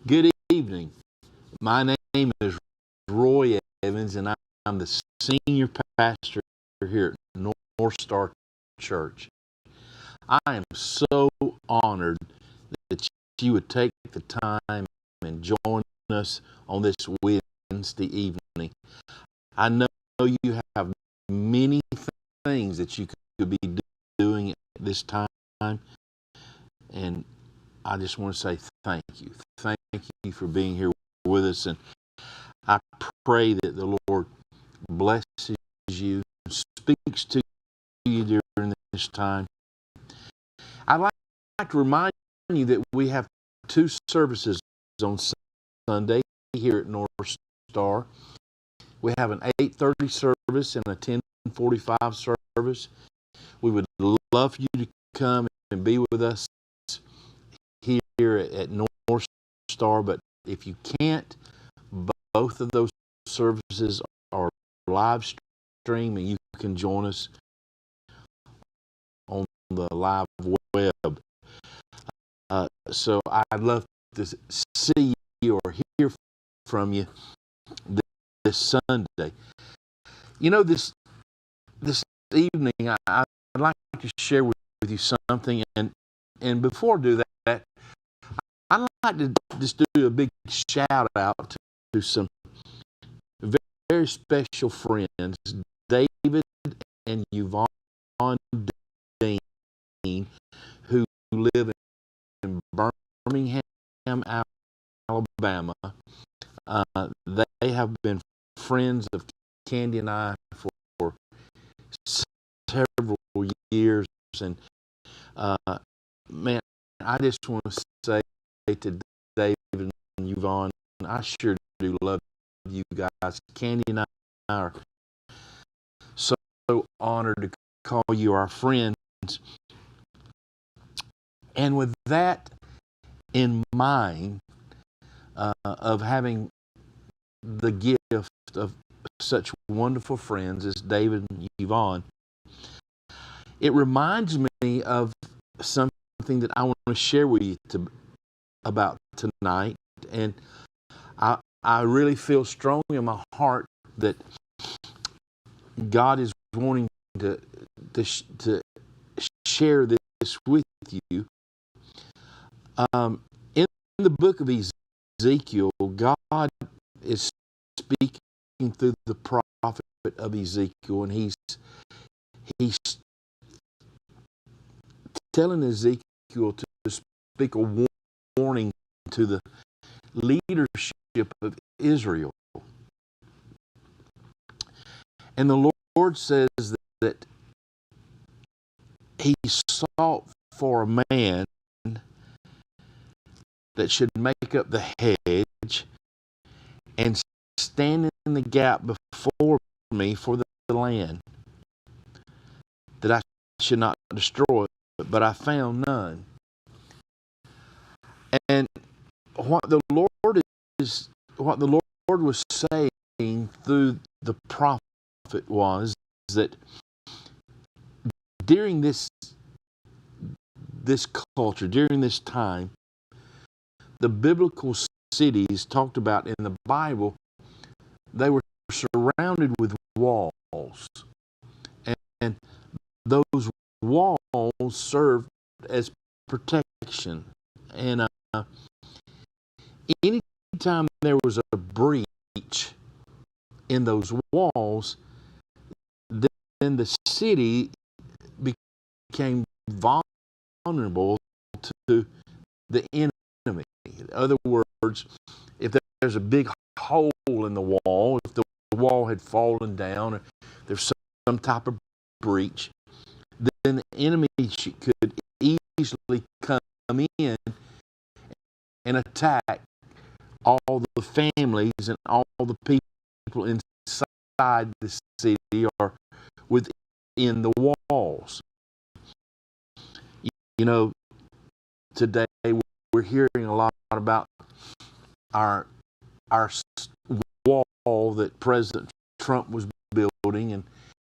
Good evening. My name is Roy Evans, and I'm the senior pastor here at Northstar Church. I am so honored that you would take the time and join us on this Wednesday evening. I know you have many things that you could be doing at this time, and I just want to say thank you. Thank you for being here with us, and I pray that the Lord blesses you, speaks to you during this time. I'd like to remind you that we have two services on Sunday here at Northstar. We have an 8:30 service and a 10:45 service. We would love for you to come and be with us here at Northstar, but if you can't, both of those services are live stream, and you can join us on the live web. So I'd love to see you or hear from you this Sunday. You know, this evening, I'd like to share with you something, and before I do that, I'd like to just do a big shout out to some very special friends, David and Yvonne Dean, who live in Birmingham, Alabama. They have been friends of Candy and I for several years, and man, I just want to say to David and Yvonne, I sure do love you guys. Candy and I are so honored to call you our friends. And with that in mind, of having the gift of such wonderful friends as David and Yvonne, it reminds me of something that I want to share with you about tonight. And I really feel strongly in my heart that God is wanting to share this with you. In the book of Ezekiel, God is speaking through the prophet of Ezekiel, and he's telling Ezekiel to speak a warning to the leadership of Israel. And the Lord says that He sought for a man that should make up the hedge and stand in the gap before me for the land, that I should not destroy it, but I found none. And what the Lord was saying through the prophet was that during this culture, during this time, the biblical cities talked about in the Bible, they were surrounded with walls, and those walls served as protection. And anytime there was a breach in those walls, then the city became vulnerable to the enemy. In other words, if there's a big hole in the wall, if the wall had fallen down, or there's some type of breach, then the enemy could easily come in and attack all the families and all the people inside the city or within the walls. You know, today we're hearing a lot about our wall that President Trump was building,